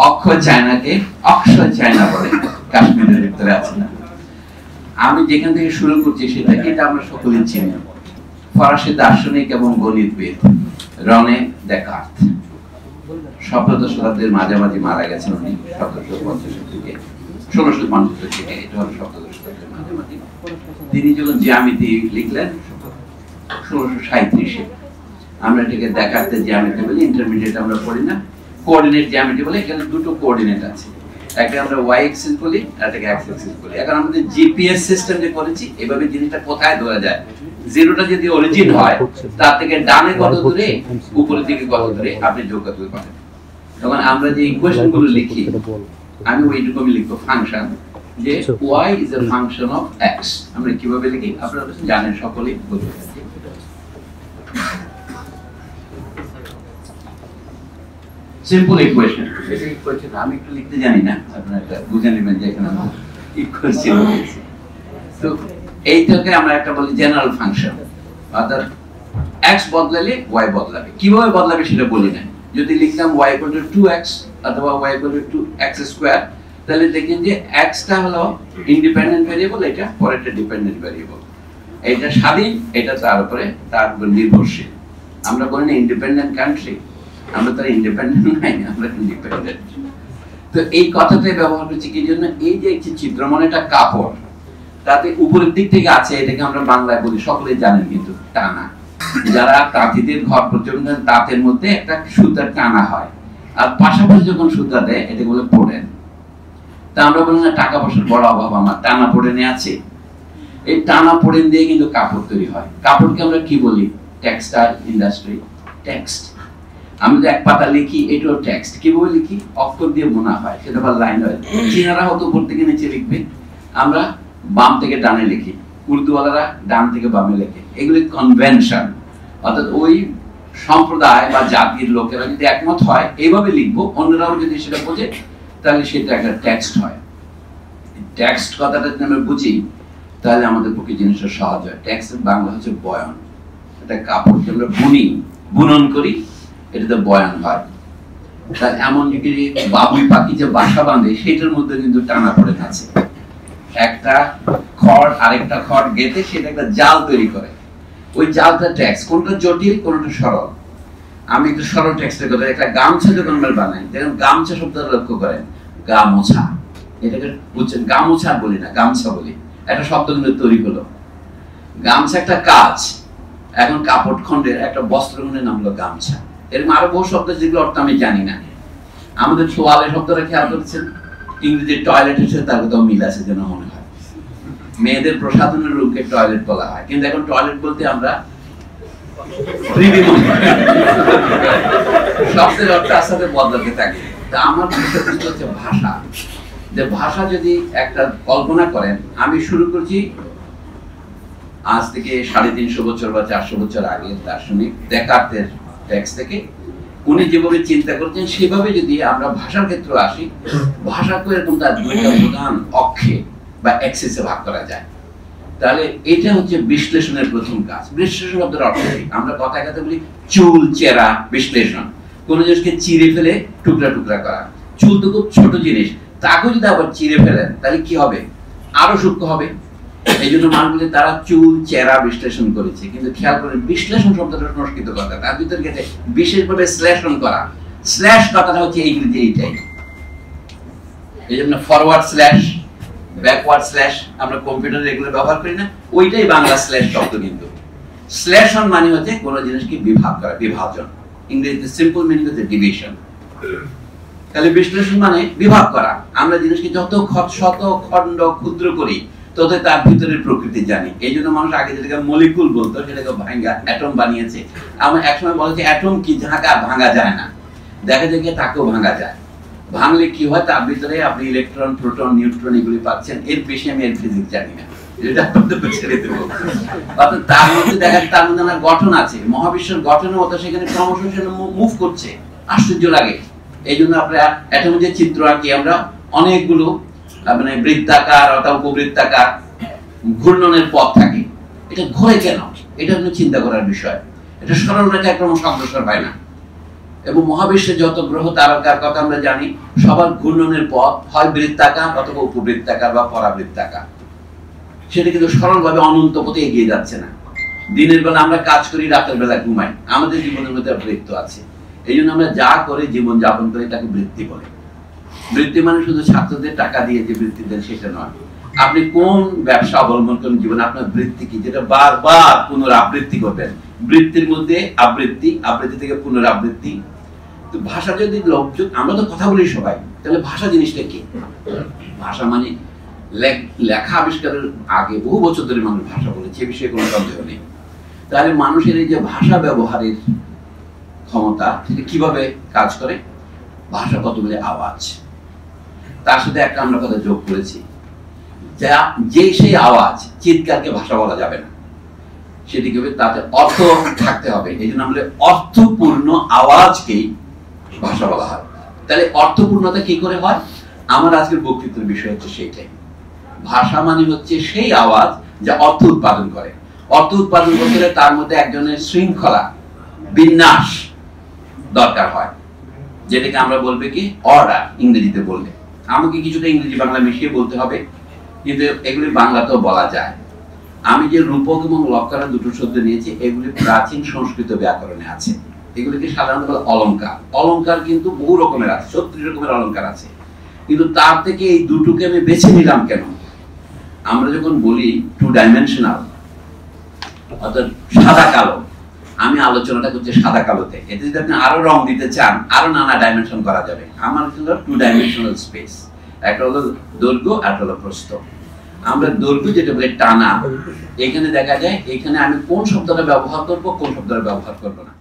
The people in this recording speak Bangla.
অক্ষয় চায়নাকে অক্ষয় চায়না বলে, কাশ্মীরের ভিতরে আছে না। আমি যেখান থেকে শুরু করছি সেটা এটা আমরা সকলেই চিনি। ফরাসি দার্শনিক এবং গণিতবিদ রনে দেকার্ত 17শ শতাব্দীর মাঝামাঝি মারা গেছেন উনি, 1750 থেকে 1650 থেকে, এটা হলো 17শ শতাব্দীর মাঝামাঝি। তিনি যখন জ্যামিতি লিখলেন 1637-এ, আমরা এটাকে দেকার্তের জ্যামিতি বলি, ইন্টারমিডিয়েট আমরা পড়ি না, কোঅর্ডিনেট জ্যামিতি বলে। এখানে দুটো কোঅর্ডিনেট আছে, একটা আমরা ওয়াই অ্যাক্সিস বলি আর এটাকে এক্স অ্যাক্সিস বলি। এখন আমাদের জিপিএস সিস্টেম যে করেছি এভাবে জিনিসটা কোথায় ধরা যায়, জিরোটা যদি অরিজিন হয় তার থেকে ডানে কত দূরে উপরের দিকে কত দূরে আপনি যোগ করতে পারেন। তখন আমরা যে ইকুয়েশন গুলো লিখি, আমি ওইটুকু লিখবো ফাংশন, যে y is a function of x, আমরা কিভাবে লিখি আপনারা জানেন সকলেই, বুঝতে পারছেন। সিম্পল ইকুয়েশন, এটা ইকুয়েশন আমি একটু লিখতে জানি না, আপনারা এটা বুঝে নেবেন যে এখানে আমরা ইকুয়েশন লিখছি। তো এইটাকে আমরা একটা বলি জেনারেল ফাংশন, অর্থাৎ x বদলালে y বদলাবে। কিভাবে বদলাবে সেটা বলি না। যদি লিখতাম y = 2x অথবা y = 2x², তাহলে দেখেন যে x টা হলো ইন্ডিপেন্ডেন্ট ভেরিয়েবল, এটা পরেরটা ডিপেন্ডেন্ট ভেরিয়েবল। এটা স্বাধীন, এটা তার উপর নির্ভরশীল। আমরা বলি না ইন্ডিপেন্ডেন্ট কান্ট্রি, আমরা তো ইন্ডিপেন্ডেন্ট নাই, আমরা ইন্ডিপেন্ডেন্ট। তো এই কথাটাই ব্যবহার করছি কি জন্য, এই যে একটি চিত্র মানে একটা কাপড়, তাতে উপরের দিক থেকে আছে, এটাকে আমরা বাংলায় বলি, সকলেই জানেন কিন্তু টানা। যারা তাঁতিদের ঘর পর্যন্ত তাঁতের মধ্যে একটা সুতার টানা হয়, আর পাশাপাশি যখন সুতা দেয় এটাকে বলে পোড়েন। তা আমরা বলি না টাকা পয়সার বড় অভাব, আমার টানা পোড়েনে আছে। এই টানা পোড়েন দিয়ে কিন্তু কাপড় তৈরি হয়। কাপড়কে আমরা কি বলি? Textile industry, text. আমরা এক পাতা লিখি, এটাও টেক্সট। কিভাবে লিখি? অক্ষর দিয়ে বোনা হয়, সেটা আবার লাইন হয়। চীনারা হয়তো উপর থেকে নিচে লিখবে, আমরা বাম থেকে ডানে লিখি, উর্দুওয়ালারা ডান থেকে বামে লেখে। এগুলি কনভেনশন, অর্থাৎ ওই সম্প্রদায় বা জাতির লোকেরা যদি একমত হয় এইভাবে লিখবো, অন্যরাও যদি সেটা বোঝে, তাহলে সেটা একটা টেক্সট হয়। টেক্সট কথাটা যদি আমরা বুঝি তাহলে আমাদের পক্ষে জিনিসটা সহজ হয়। টেক্সটের বাংলা হচ্ছে বয়ান। এটা কাপড়কে আমরা বুনি, বুনন করি, এটাতে বয়ান হয়। তার এমন কি বাবুই পাখি যে বাসা বাঁধে, সেটার মধ্যে কিন্তু টানা পড়ে আছে। একটা খড় আরেকটা খড় গেঁথে সেটা একটা জাল তৈরি করে, ওই জালটা টেক্সট। কোনটা জটিল, কোনটা সরল। আমি একটু সরল টেক্সটের কথা, একটা গামছা যখন আমরা বানাই, দেখেন গামছা শব্দটা লক্ষ্য করেন, গামোছা, এটাকে বুঝছেন, গামোছা বলি না, গামছা বলি। একটা শব্দ কিন্তু তৈরি হলো। গামছা একটা কাজ, এখন কাপড় খণ্ডের একটা বস্ত্র খণ্ডের নাম হলো গামছা। এরকম আরো বহু শব্দ যেগুলো অর্থ আমি জানি না। আমাদের তোয়ালে শব্দটা খেয়াল করেছেন, ইংরেজি টয়লেট এসে তার কোথাও মিল আছে যেন মনে হয়। মেয়েদের প্রসাধনের রূপকে টয়লেট বলা হয়, কিন্তু এখন টয়লেট বলতে আমরা শব্দের অর্থ আস্তে বদলাতে থাকে। তা আমার বিষয়বস্তু হচ্ছে ভাষা। যে ভাষা যদি একটা কল্পনা করেন, আমি শুরু করছি আজ থেকে 350 বছর বা 400 বছর আগে দার্শনিক দেকার্তের টেক্সট থেকে। উনি যেভাবে চিন্তা করছেন সেভাবে যদি আমরা ভাষার ক্ষেত্রে আসি, ভাষাকে এরকম তার দুইটা প্রধান অক্ষে বা অ্যাক্সিসে ভাগ করা যায়। তাহলে এটা হচ্ছে বিশ্লেষণের প্রথম কাজ। বিশ্লেষণ শব্দের অর্থ কি? আমরা কথায় কথা বলি চুল চেরা বিশ্লেষণ, কোন জিনিসকে চিরে ফেলে টুকরা টুকরা করা। চুল তো খুব ছোট জিনিস, তাকে যদি আবার চিরে ফেলেন তাহলে কি হবে? আরো সূক্ষ্ম হবে। এই জন্য মানুষ তারা চুল চেরা বিশ্লেষণ করেছে। কিন্তু খেয়াল করেন, বিশ্লেষণ শব্দটা সংস্কৃত কথা, তার ভিতরে গেছে বিশেষভাবে শ্লেষণ করা। স্ল্যাশ কথাটা হচ্ছে ইংরেজি এইটাই। এই জন্য ফরওয়ার্ড স্ল্যাশ, ব্যাকওয়ার্ড স্ল্যাশ আমরা কম্পিউটারে এগুলো ব্যবহার করি না, ওইটাই বাংলা স্ল্যাশ শব্দ। কিন্তু শ্লেষণ মানে হচ্ছে কোন জিনিসকে বিভাগ করা, বিভাজন। ইংরেজিতে সিম্পল মিনিং হচ্ছে ডিভিশন। তাহলে বিশ্লেষণ মানে বিভাগ করা। আমরা জিনিসকে যত শত খণ্ড ক্ষুদ্র করি তত তার ভিতরের প্রকৃতি জানি। এই জন্য মানুষ আগে যেটাকে মলিকুল বলতো সেটাকে ভাঙা অ্যাটম বানিয়েছে। আমরা একসময় বলেছি অ্যাটম কি, যাকে ভাঙা যায় না, দেখা যায় যে তাকেও ভাঙা যায়। ভাঙলে কি হয়, তার ভিতরে আপনি ইলেকট্রন, প্রোটন, নিউট্রন এগুলি পাচ্ছেন। এর বেশি আমি এর ফিজিক্স জানি না, এটা আপনাদের ছেড়ে দেবো। অর্থাৎ তার মধ্যে দেখা যায় তার মধ্যে না গঠন আছে, মহাবিশ্বের গঠনের মতো সেখানে ক্রমশ মুভ করছে, আশ্চর্য লাগে। এই জন্য আমরা অ্যাটমের যে চিত্র আঁকি, আমরা অনেকগুলো মানে বৃত্তাকার অথবা উপবৃত্তাকার ঘূর্ণনের পথ থাকে। এটা ঘোরে কেন, এটা চিন্তা করার বিষয়। এটা সরল রেখা ক্রমশ অগ্রসর হয় না। এবং মহাবিশ্বে যত গ্রহ তারকার কথা আমরা জানি সবার ঘূর্ণনের পথ হয় বৃত্তাকার অথবা উপবৃত্তাকার বা পরাবৃত্তাকার। সেটা কিন্তু সরলভাবে অনন্ত পথে এগিয়ে যাচ্ছে না। দিনের বেলা আমরা কাজ করি, রাতের বেলা ঘুমাই, আমাদের জীবনের মধ্যে বৃত্ত আছে। এই জন্য আমরা যা করে জীবন যাপন করি তাকে বৃত্তি বলে। বৃত্তি মানে শুধু ছাত্রদের টাকা দিয়ে যে বৃত্তি দেন সেটা নয়। আপনি কোন ব্যবসা অবলম্বন করেন জীবনে, আপনার বৃত্তি কি, যেটা বারবার পুনরাবৃত্তি করবেন। বৃত্তির মধ্যে আবৃত্তি, আবৃত্তি থেকে পুনরাবৃত্তি। তো ভাষা যদি আমরা তো কথা বলি সবাই, তাহলে ভাষা জিনিসটা কি? ভাষা মানে লেখা আবিষ্কারের আগে বহু বছর ধরে মানুষ ভাষা বলেছে, এ বিষয়ে কোনো সন্দেহ নেই। তাহলে মানুষের এই যে ভাষা ব্যবহারের ক্ষমতা সেটা কিভাবে কাজ করে? ভাষা কতগুলি আওয়াজ, তার সাথে একটা আমরা কথা যোগ করেছি, যে সেই আওয়াজ, চিৎকারকে ভাষা বলা যাবে না, সেটি হবে তাতে অর্থ থাকতে হবে। এই জন্য আমরা অর্থপূর্ণ আওয়াজকেই ভাষা বলা হয়। তাহলে অর্থপূর্ণতা কি করে হয়? আমার আজকের বক্তৃতার বিষয় হচ্ছে সেইটাই। ভাষা মানে হচ্ছে সেই আওয়াজ যা অর্থ উৎপাদন করে। অর্থ উৎপাদন করতে হলে তার মধ্যে একজনের শৃঙ্খলা, বিন্যাস দরকার হয়, যেটাকে আমরা বলবে কি অর্ডার ইংরেজিতে বললে। আমাকে কিছুটা ইংরেজি বাংলা মিশিয়ে বলতে হবে, কিন্তু এগুলি বাংলাতেও বলা যায়। আমি যে রূপক এবং লকার দুটো শব্দ নিয়েছি, এগুলি প্রাচীন সংস্কৃত ব্যাকরণে আছে। এগুলিকে সাধারণত অলংকার। অলংকার কিন্তু বহু রকমের আছে, 36 রকমের অলংকার আছে, কিন্তু তার থেকে এই দুটোকে আমি বেছে নিলাম কেন? আমরা যখন বলি টু ডাইমেনশনাল অর্থাৎ সাদা কালো, আমি আলোচনাটা করছি সাদা কালোতে। এতে যদি আপনি আরো রং দিতে চান, আরো নানা ডাইমেনশন করা যাবে। আমার হলো টু ডাইমেনশনাল স্পেস, একটা হলো দৈর্ঘ্য আর হলো প্রস্থ। আমরা দৈর্ঘ্য যেটা বলে টানা, এখানে দেখা যায় এখানে আমি কোন শব্দটা ব্যবহার করব, কোন শব্দটা ব্যবহার করব না।